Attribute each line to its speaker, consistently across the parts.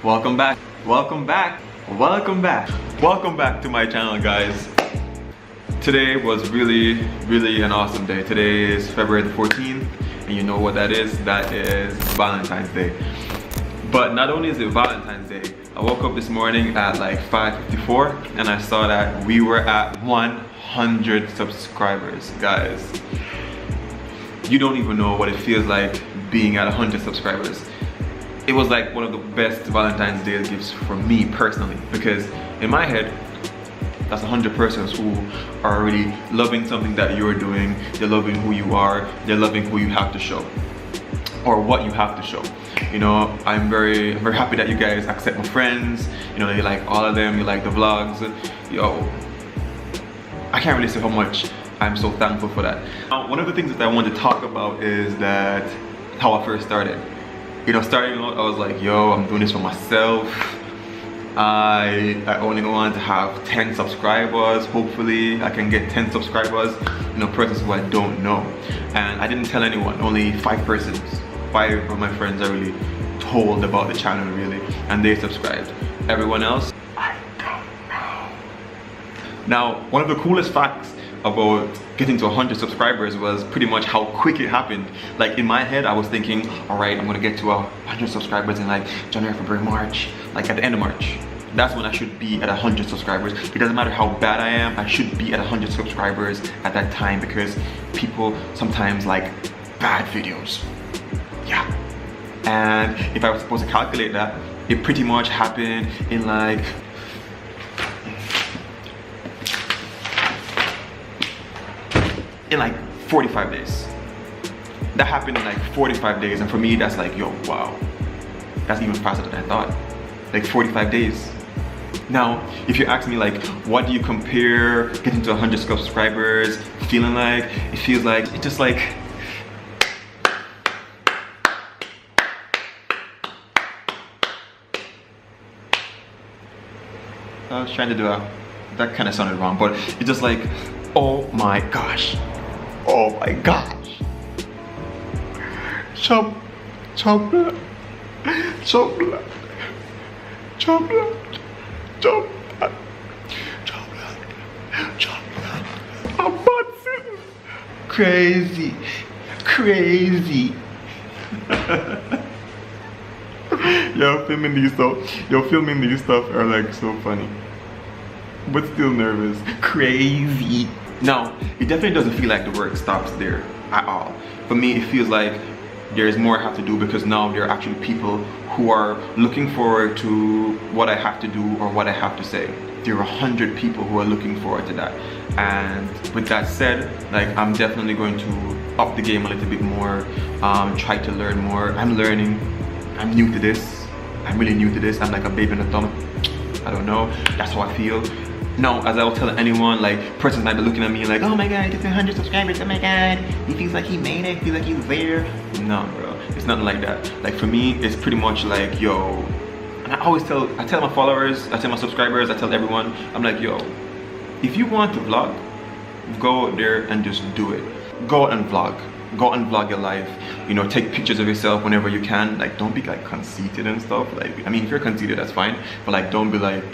Speaker 1: Welcome back, welcome back, welcome back, welcome back to my channel, guys. Today was really an awesome day. Today is February the 14th, and you know what that is? That is Valentine's Day. But not only is it Valentine's Day, I woke up this morning at like 5:54 and I saw that we were at 100 subscribers, guys. You don't even know what it feels like being at 100 subscribers. It was like one of the best Valentine's Day gifts for me personally, because in my head, that's 100 persons who are already loving something that you're doing. They're loving who you are. They're loving who you have to show, or what you have to show. You know, I'm very happy that you guys accept my friends. You know, you like all of them. You like the vlogs. Yo, I can't really say how much I'm so thankful for that. One of the things that I want to talk about is that how I first started. You know, starting out, I was like, yo, I'm doing this for myself. I only want to have 10 subscribers. Hopefully I can get 10 subscribers, you know, persons who I don't know. And I didn't tell anyone, only 5 persons. 5 of my friends are really told about the channel, really, and they subscribed. Everyone else, I don't know. Now, one of the coolest facts about getting to 100 subscribers was pretty much how quick it happened. Like in my head, I was thinking, all right, I'm gonna get to 100 subscribers in like January, February, March, like at the end of March. That's when I should be at 100 subscribers. It doesn't matter how bad I am, I should be at 100 subscribers at that time, because people sometimes like bad videos. Yeah. And if I was supposed to calculate that, it pretty much happened in like in like 45 days. That happened in like 45 days, and for me that's like, yo, wow, that's even faster than I thought. Like 45 days. Now, if you ask me like, what do you compare getting to 100 subscribers feeling like? It feels like, it's just like, I was trying to do that kind of sounded wrong, but it's just like, oh my gosh. Oh my gosh. Chocolate. Chocolate. Chocolate. Chocolate. Chocolate. Chocolate. I'm buzzing. Crazy. Crazy. Yo, filming these stuff are like so funny, but still nervous. Crazy. Now, it definitely doesn't feel like the work stops there at all. For me, it feels like there's more I have to do, because now there are actually people who are looking forward to what I have to do or what I have to say. There are 100 people who are looking forward to that. And with that said, like, I'm definitely going to up the game a little bit more, try to learn more. I'm learning. I'm new to this. I'm really new to this. I'm like a baby in a thumb. I don't know. That's how I feel. Now, as I will tell anyone, like, persons might be looking at me like, oh my god, it's 100 subscribers, oh my god, he feels like he made it, feels like he's there. No, bro, it's nothing like that. Like, for me, it's pretty much like, yo, and I tell my followers, I tell my subscribers, I tell everyone, I'm like, yo, if you want to vlog, go out there and just do it. Go out and vlog. Go and vlog your life. You know, take pictures of yourself whenever you can. Like, don't be like conceited and stuff. Like, I mean, if you're conceited, that's fine, but like, don't be like,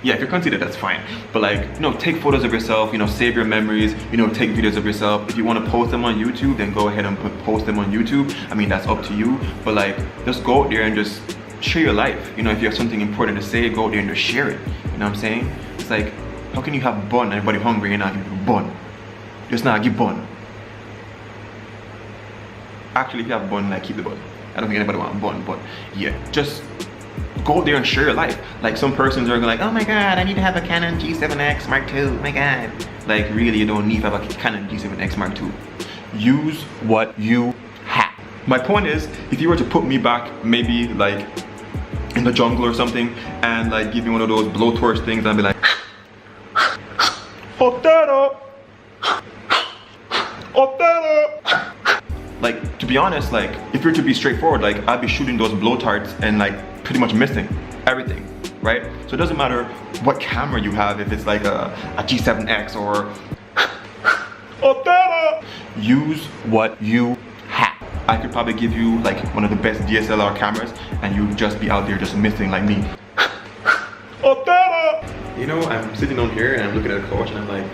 Speaker 1: yeah, if you're conceited, that's fine, but like, you know, take photos of yourself, you know, save your memories, you know, take videos of yourself. If you want to post them on YouTube, then go ahead and post them on YouTube. I mean, that's up to you, but like, just go out there and just share your life. You know, if you have something important to say, go out there and just share it. You know what I'm saying? It's like, how can you have bun and everybody hungry and not give you bun? Just not give bun. Actually, if you have bun, like, keep the bun. I don't think anybody wants bun, but yeah, just go out there and share your life. Like, some persons are like, oh my god, I need to have a Canon G7X Mark II, oh my god. Like, really, you don't need to have a Canon G7X Mark II. Use what you have. My point is, if you were to put me back, maybe like in the jungle or something, and like give me one of those blowtorch things, I'd be like, Otero! Otero! Like, to be honest, like, if you're to be straightforward, like, I'd be shooting those blowtarts and like pretty much missing everything, right? So it doesn't matter what camera you have, if it's like a G7X or Otero. Use what you have. I could probably give you like one of the best DSLR cameras and you'd just be out there just missing like me. You know, I'm sitting on here and I'm looking at a couch and I'm like,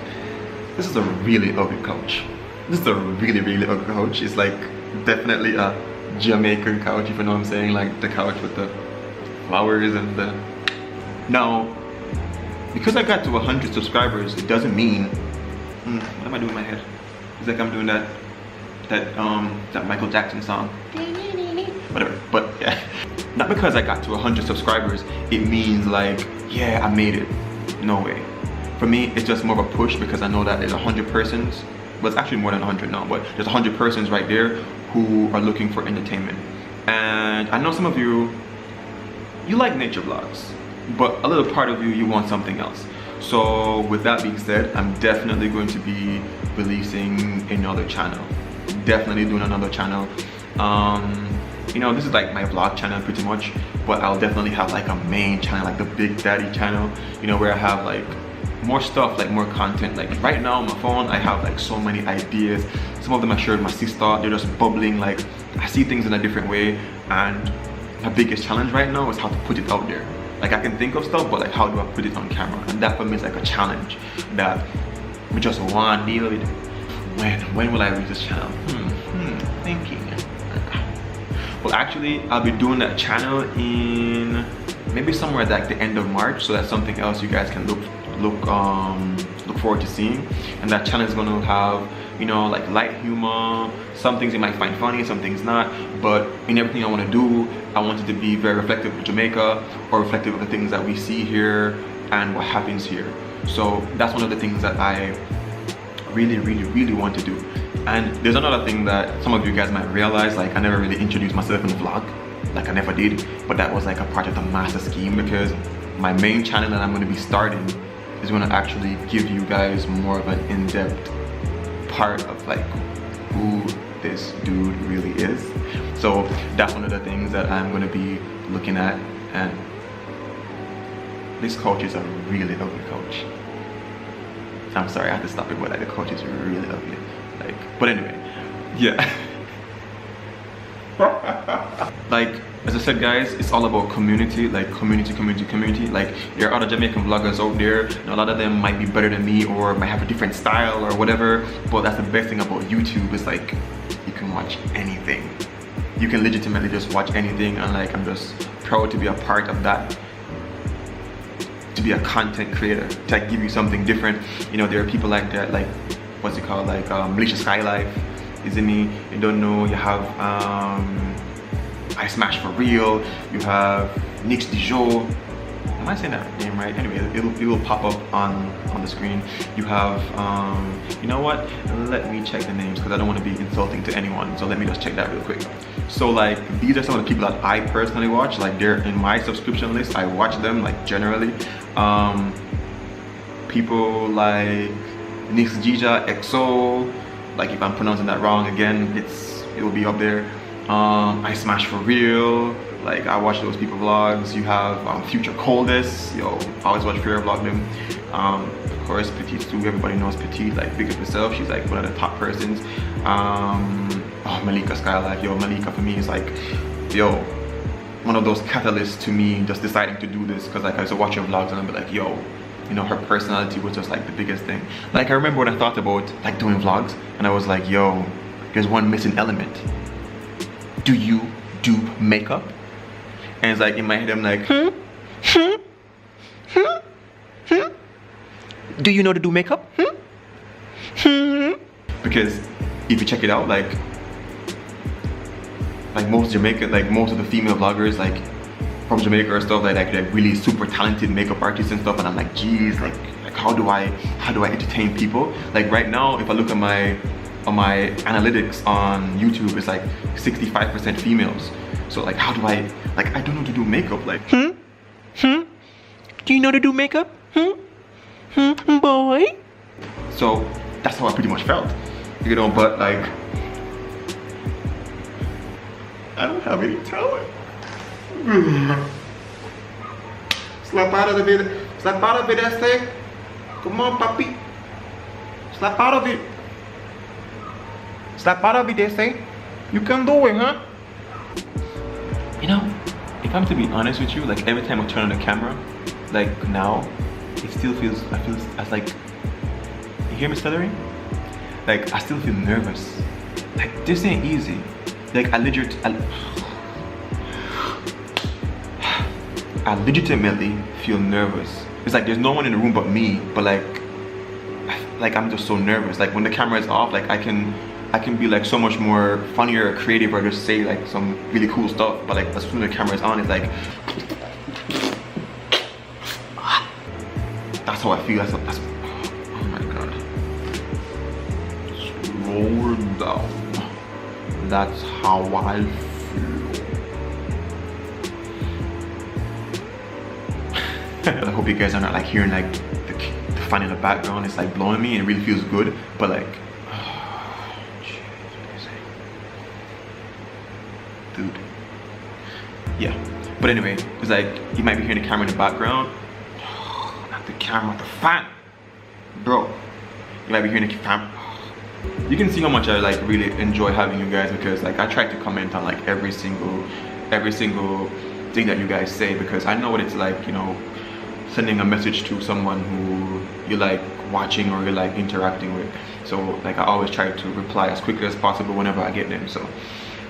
Speaker 1: this is a really ugly couch. This is a really, really ugly couch. It's like definitely a Jamaican couch, if you know what I'm saying, like the couch with the flowers and the... Now, because I got to 100 subscribers, it doesn't mean... what am I doing in my head? It's like I'm doing that Michael Jackson song. Whatever, but yeah. Not because I got to 100 subscribers, it means like, yeah, I made it. No way. For me, it's just more of a push because I know that there's 100 persons, well, it's actually more than 100 now, but there's 100 persons right there who are looking for entertainment. And I know some of you like nature vlogs, but a little part of you want something else. So with that being said, I'm definitely going to be releasing another channel. Definitely doing another channel. You know, this is like my vlog channel pretty much, but I'll definitely have like a main channel, like the Big Daddy channel, you know, where I have like more stuff, like more content. Like right now on my phone, I have like so many ideas. Some of them I shared with my sister, they're just bubbling, like I see things in a different way. And my biggest challenge right now is how to put it out there. Like I can think of stuff, but like how do I put it on camera? And that for me is like a challenge that we just want to deal with. When will I reach this channel? Thinking. Well, actually, I'll be doing that channel in maybe somewhere at like the end of March, so that's something else you guys can look forward to seeing. And that channel is going to have, you know, like light humor. Some things you might find funny, some things not. But in everything I want to do, I want it to be very reflective of Jamaica, or reflective of the things that we see here and what happens here. So that's one of the things that I really want to do. And there's another thing that some of you guys might realize, like I never really introduced myself in the vlog, like I never did, but that was like a part of the master scheme, because my main channel that I'm going to be starting is going to actually give you guys more of an in-depth part of like who this dude really is. So that's one of the things that I'm going to be looking at. And this couch is a really ugly couch. I'm sorry, I have to stop it, but like the couch is really ugly. Like, but anyway, yeah. Like, as I said guys, it's all about community, like community. Like, there are other Jamaican vloggers out there, and a lot of them might be better than me or might have a different style or whatever, but that's the best thing about YouTube, is like, you can watch anything. You can legitimately just watch anything, and like, I'm just proud to be a part of that. To be a content creator, to like, give you something different. You know, there are people like that, like, what's it called, like Malaysia Skylife, isn't me? You don't know, you have I Smash For Real, you have Nix Dijon. Am I saying that name right? Anyway, it will pop up on the screen. You have, you know what? Let me check the names because I don't want to be insulting to anyone. So let me just check that real quick. So like, these are some of the people that I personally watch. Like, they're in my subscription list. I watch them like generally. People like Nix Jija XO. Like, if I'm pronouncing that wrong again, it will be up there. I Smash For Real. Like, I watch those people vlogs. You have Future Coldest. Yo, I always watch Freya vlog them. Of course, Petite too. Everybody knows Petite. Like, big up herself. She's like one of the top persons. Oh, Malika Skylife. Yo, Malika for me is like, yo, one of those catalysts to me just deciding to do this. Because like, I used to watch her vlogs and I'd be like, yo, you know, her personality was just like the biggest thing. Like, I remember when I thought about like doing vlogs, and I was like, yo, there's one missing element. Do you do makeup? And it's like in my head, I'm like, do you know to do makeup? Because if you check it out, like most Jamaican, like most of the female vloggers, like from Jamaica or stuff, like really super talented makeup artists and stuff, and I'm like, geez, like how do I entertain people? Like right now, if I look at my analytics on YouTube, it's like 65% females. So like, how do I don't know to do makeup. Like, do you know to do makeup? Boy? So that's how I pretty much felt, you know. But like, I don't have any talent. Slap out of it. Slap out of it, I say. Come on, papi. Slap out of it. Slap out of it, they say. You can do it, huh? You know, if I'm to be honest with you, like every time I turn on the camera, like now, it still feels, I feel as like, you hear me stuttering? Like I still feel nervous. Like this ain't easy. Like I legitimately feel nervous. It's like there's no one in the room but me, but like I'm just so nervous. Like when the camera is off, like I can be like so much more funnier or creative or just say like some really cool stuff, but like as soon as the camera is on, it's like that's how I feel. That's oh my god. Slow down. That's how I feel. I hope you guys are not like hearing like the fan in the background. It's like blowing me and it really feels good, but like dude, yeah. But anyway, it's like you might be hearing the camera in the background. Not the camera, the fan, bro. You might be hearing the fan. You can see how much I like really enjoy having you guys, because like I try to comment on like every single thing that you guys say, because I know what it's like, you know, sending a message to someone who you like watching or you like interacting with. So like I always try to reply as quickly as possible whenever I get them. So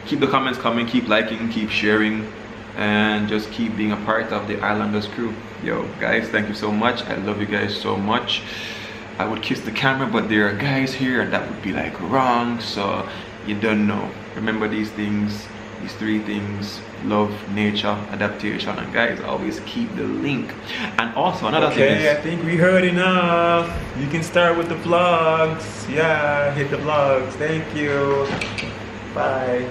Speaker 1: keep the comments coming, keep liking, keep sharing, and just keep being a part of the Islanders crew. Yo guys, thank you so much. I love you guys so much. I would kiss the camera, but there are guys here and that would be like wrong, so you don't know. Remember these things, these 3 things: love, nature, adaptation, and guys, always keep the link. And also another thing is,
Speaker 2: I think we heard enough. You can start with the vlogs. Yeah, hit the vlogs. Thank you. Bye.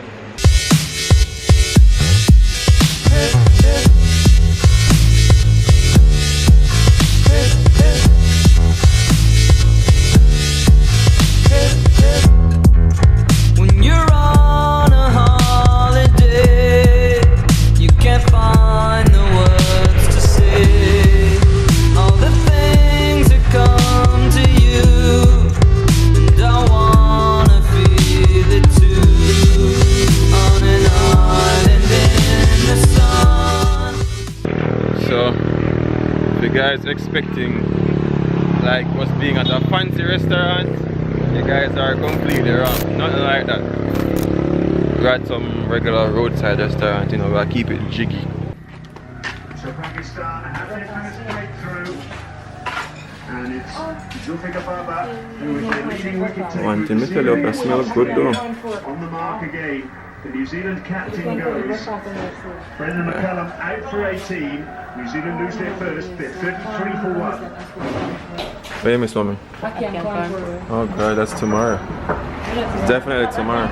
Speaker 1: guys expecting like us being at a fancy restaurant, you guys are completely wrong. Nothing like that. We're at some regular roadside restaurant, you know, we'll keep it jiggy.
Speaker 3: So Pakistan have a breakthrough, and it's Zulfiqar Baba who is the leading wicket taker.
Speaker 1: One thing, Mr. Lopez smells good though.
Speaker 3: On the mark again. The New Zealand captain goes. Brendan McCullum out for 18. New Zealand lose their first. They're 33 for 1.
Speaker 1: Where you miss woman? Oh god, that's tomorrow. It's definitely tomorrow.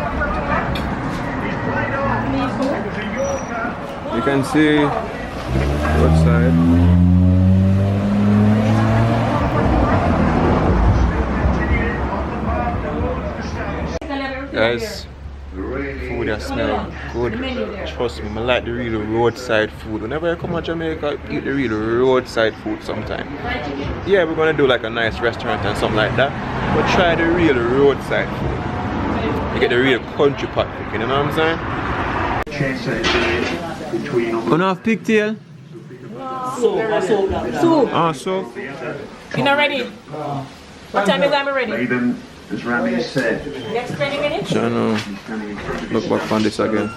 Speaker 1: You can see outside. Guys, food that smell good. Trust me, I like the real roadside food. Whenever I come to Jamaica, I eat the real roadside food sometime. Yeah, we're gonna do like a nice restaurant and something like that, but try the real roadside food. You get the real country pot cooking, you know what I'm saying? Gonna have pigtail?
Speaker 4: Soup.
Speaker 1: Ah, soup.
Speaker 4: You not ready? What time is I'm ready?
Speaker 3: As Rami said,
Speaker 4: Next 20 minutes?
Speaker 1: Jano, look back on this again.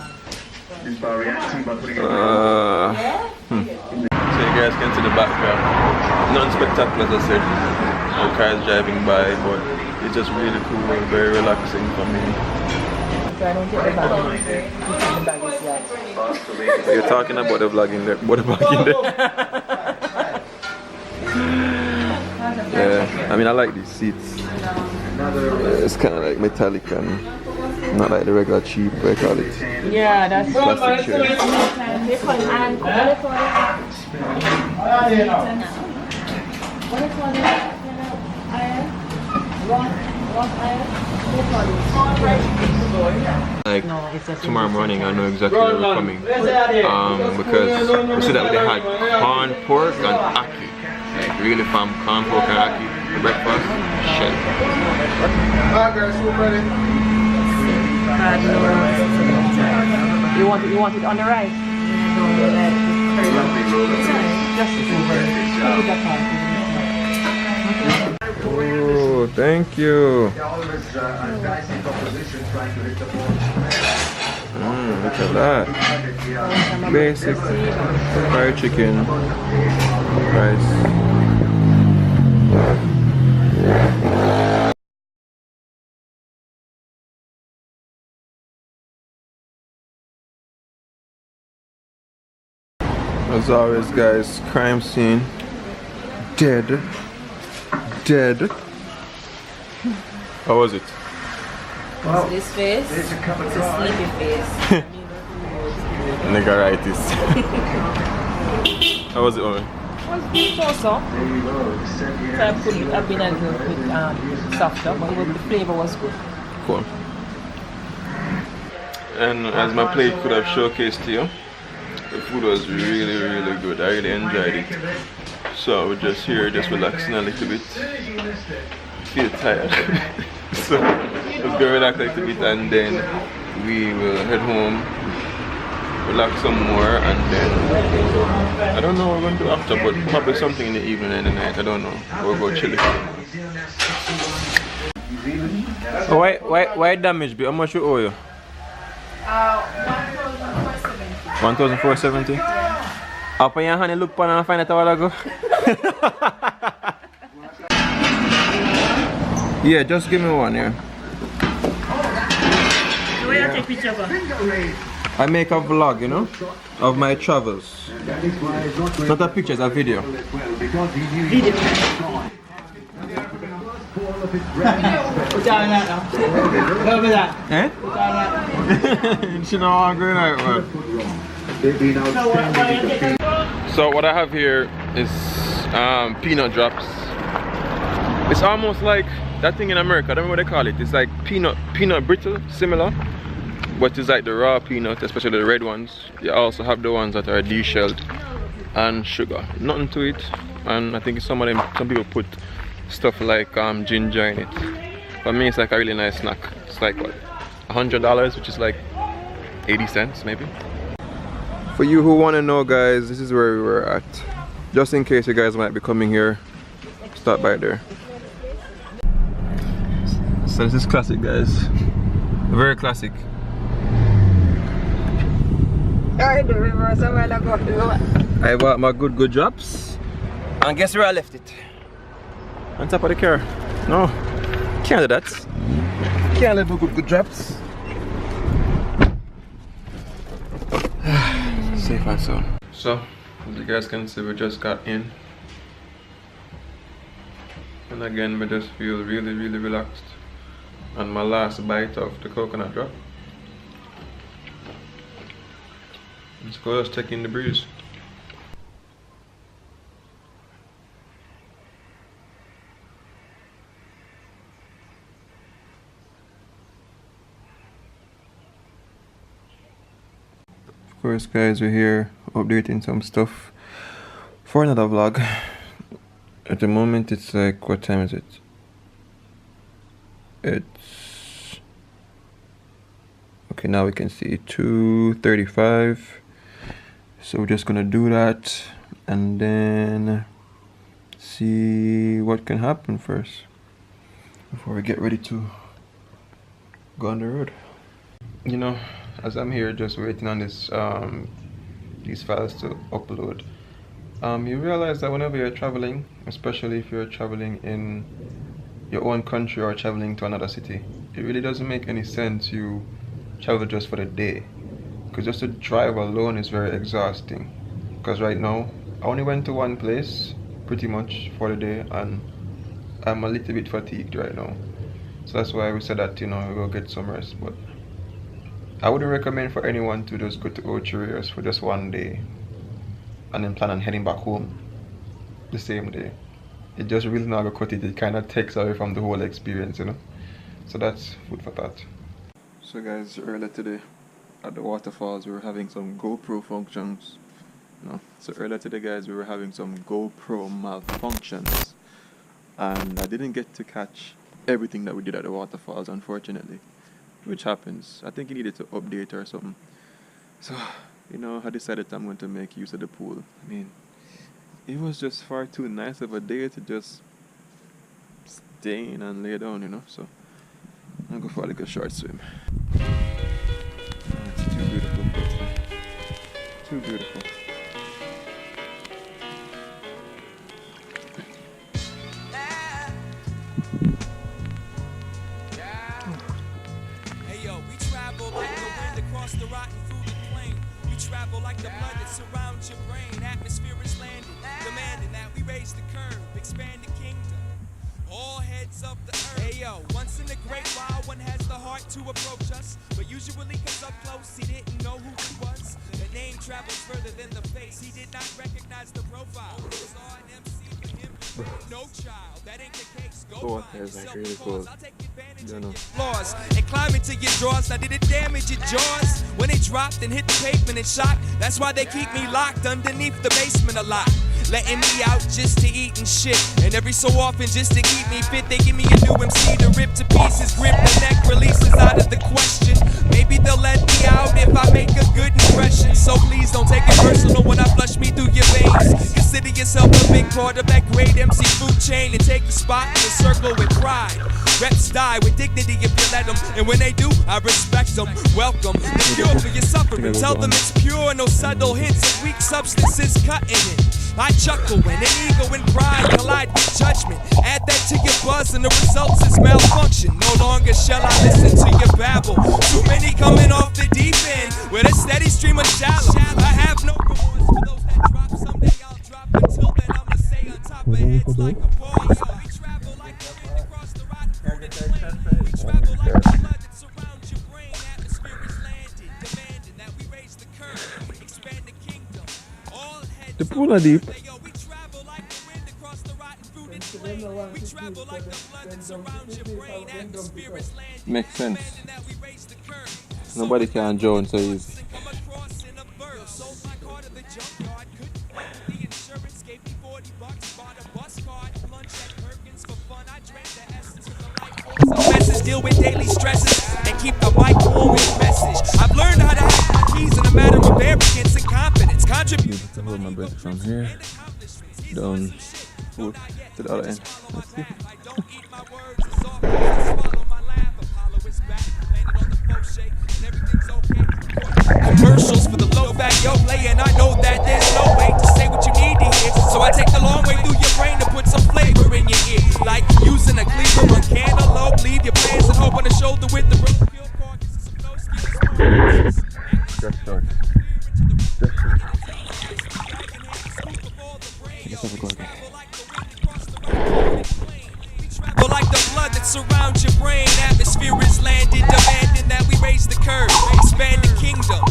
Speaker 3: by reacting by putting it
Speaker 1: So you guys can see the background. Nothing spectacular, as I said. No cars driving by, but it's just really cool and very relaxing for me. You're talking about the vlogging there. What the vlogging there? Yeah, I mean I like these seats. It's kind of like metallic and not like the regular cheap, what I call it.
Speaker 4: Yeah, that's
Speaker 1: Plastic chairs. Like tomorrow morning, I know exactly where we're coming. Because we said that they had corn, pork, and ackee. Like really farm corn, pork, and ackee for breakfast. Shit.
Speaker 5: bad nose.
Speaker 4: You want it on the right?
Speaker 5: Yeah, no, like
Speaker 1: Oh, thank you. Look at that. Basic fried chicken, rice. As always, guys, crime scene. Dead. How was it?
Speaker 5: Well, this face, it's a sleepy face.
Speaker 1: Niggeritis. How was it, Owen?
Speaker 4: It was good also. So I put it, I've been a little bit softer, but the flavor was good.
Speaker 1: Cool. And as my plate could have showcased to you, the food was really, really good. I really enjoyed it. So we're just here, just relaxing a little bit. Feel tired. So let's go relax a little bit and then we will head home, relax some more, and then I don't know what we're going to do after, but probably something in the evening and the night. I don't know. We'll go chill. Oh, why damage? How much you owe you? 1,470. Up on your honey, look pan and find it a while ago. Yeah, just give me one here.
Speaker 4: So where you take picture of?
Speaker 1: I make a vlog, you know, of my travels. Not a picture, it's a video.
Speaker 4: Video. Put on that now. Over that.
Speaker 1: Eh?
Speaker 4: Put on that.
Speaker 1: She know how I'm going out, man. So what I have here is peanut drops. It's almost like that thing in America, I don't know what they call it. It's like peanut brittle, similar, but it's like the raw peanut, especially the red ones. They also have the ones that are de-shelled, and sugar. Nothing to it, and I think some people put stuff like ginger in it. For me, it's like a really nice snack. It's like what, $100, which is like 80 cents maybe. For you who want to know, guys, this is where we were at. Just in case you guys might be coming here, stop by there. So this is classic, guys. Very classic.
Speaker 5: I do remember somewhere I go.
Speaker 1: I bought my good drops, and guess where I left it? On top of the car. No, can't do that. Can't leave my good drops. Safe and sound. So, as you guys can see, we just got in, and again, we just feel really, really relaxed. And my last bite of the coconut drop. Let's go, just take in the breeze. Of course, guys, we're here updating some stuff for another vlog. At the moment, it's like, what time is it? It's okay, now we can see 2:35. So we're just gonna do that and then see what can happen first before we get ready to go on the road. You know, as I'm here just waiting on this these files to upload, you realize that whenever you're traveling, especially if you're traveling in your own country or traveling to another city, it really doesn't make any sense you travel just for the day, because just to drive alone is very exhausting. Because right now I only went to one place pretty much for the day and I'm a little bit fatigued right now, so that's why we said that, you know, we'll get some rest. But I wouldn't recommend for anyone to just go to Ocho Rios for just one day and then plan on heading back home the same day. It just really not gonna cut it. It kind of takes away from the whole experience, you know. So that's food for thought. So guys, earlier today at the waterfalls we were having some GoPro functions. No, so earlier today, guys, we were having some GoPro malfunctions, and I didn't get to catch everything that we did at the waterfalls, unfortunately. which happens. I think he needed to update or something. So, you know, I decided I'm going to make use of the pool. I mean, it was just far too nice of a day to just stay in and lay down, you know. So, I'll go for a little short swim. Oh, it's too beautiful. Too beautiful.
Speaker 6: The rotten fruited plain. We travel like the blood that surrounds your brain. Atmosphere is landed, demanding that we raise the curve, expand the kingdom. All heads of the earth. Hey yo, once in a great while, one has the heart to approach us, but usually comes up close, he didn't know who he was. The name travels further than the face. He did not recognize the profile. Saw an MC for him. No child, that ain't the case. Go find yourself a cause. I'll take advantage of your flaws and climb into your drawers. Now did it damage your jaws when it dropped and hit the pavement and shot? That's why they keep me locked underneath the basement a lot, letting me out just to eat and shit. And every so often just to keep me fit, they give me a new MC to rip to pieces. Grip the neck, releases out of the question. Maybe they'll let me out if I make a good impression. So please don't take it personal when I flush me through your veins. Consider yourself a big part of that great MC food chain and take the spot in the circle with pride. Reps die with dignity if you let them, and when they do, I respect them. Welcome the cure for your suffering. Tell them it's pure, no subtle hints of weak substances cutting it. I chuckle when an ego and pride collide with judgment. Add that to your buzz and the results is malfunction. No longer shall I listen to your babble. Too many coming off the deep end with a steady stream of shallow. I have no remorse for those that drop. Someday I'll drop. Until then I'ma stay on top of heads like a ball. So we travel like the wind across the rotten fruited plain. We travel like the blood that surrounds your brain. Atmosphere is landed, demanding that we raise the curve, expand the kingdom. All heads
Speaker 1: The pool are deep.
Speaker 6: we travel like the wind across the rotten fruited plain. We travel like the blood that surrounds your brain. Atmosphere is landed,
Speaker 1: Makes sense.
Speaker 6: demanding that we raise the curve.
Speaker 1: Nobody can drown so easy.
Speaker 6: Come across in a verse. Sold my car to the junkyard. Couldn't find the insurance. Gave me $40. Bought a bus card. Lunch at Perkins for fun. I drank the essence of the life force. Message deal with daily stresses and keep the mic warm with message. I've learned how to have my keys in a matter of arrogance and confidence. Contribute to
Speaker 1: hold my breath from here down to the other end. Let's see.
Speaker 6: I don't eat my words. It's all swallow my laugh. Apollo is back. Landed on the faux shake and everything's okay. Commercials for the low fat yo play, and I know that there's no way to say what you need to hear. So I take the long way through your brain to put some flavor in your ear, like using a cleaver on cantaloupe. Leave your plans and hope on the shoulder with the rope. Peel carcasses with no skins.
Speaker 1: Just short. Just short. Let's have a go again.
Speaker 6: But like the blood that surrounds your brain, atmosphere is landed, demanding that we raise the curve, expand the kingdom.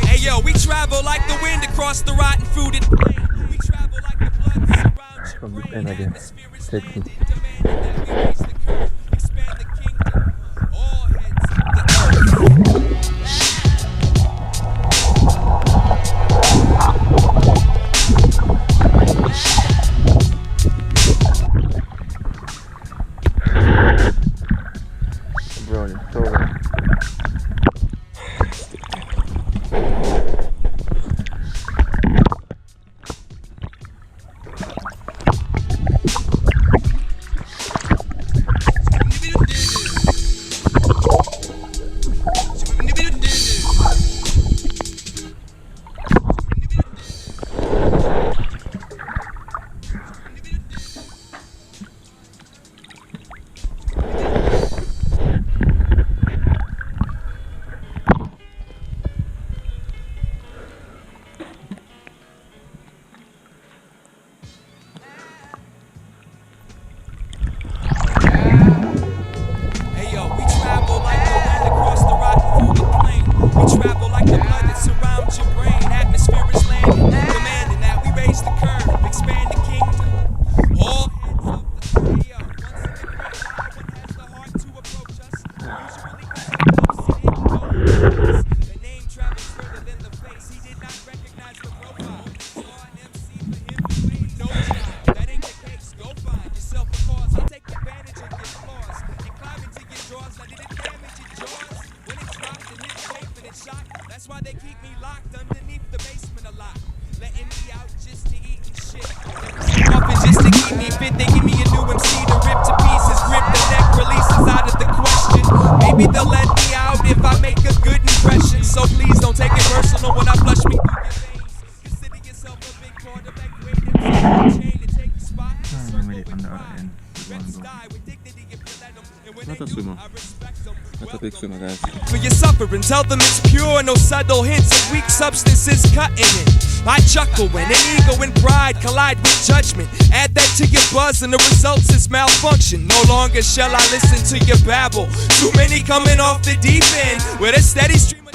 Speaker 6: Hey yo, we travel like the wind across the rotten fruited plain. We travel like the blood that surrounds your brain, atmosphere is landed, demanding that we raise the curve, expand the kingdom. All heads of the earth.
Speaker 1: Brownie, totally.
Speaker 6: personal when I flush me through your veins. Consider yourself a big part of that great chain to take the spot.
Speaker 1: Not a swimmer. Not a big swimmer, guys.
Speaker 6: For your suffering, tell them it's pure, no subtle hints of weak substances cutting it. I chuckle when an ego and pride collide with judgment. Add that to your buzz and the results is malfunction. No longer shall I listen to your babble. Too many coming off the deep end with a steady stream of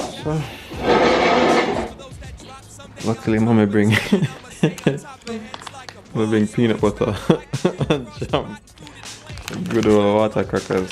Speaker 1: Luckily, mommy bring peanut butter and jam. Good old water crackers.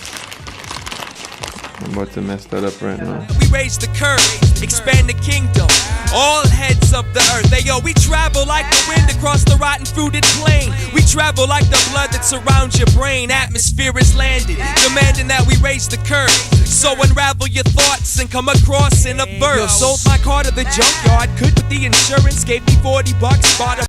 Speaker 1: I'm about to mess that up right now.
Speaker 6: We raise the curve, expand the kingdom. All heads of the earth. Hey yo, we travel like the wind across the rotten fruited plain. We travel like the blood that surrounds your brain. Atmosphere is landed, demanding that we raise the curve. So unravel your thoughts and come across in a verse. Yo, sold my car to the junkyard, could with the insurance, gave me $40, bought a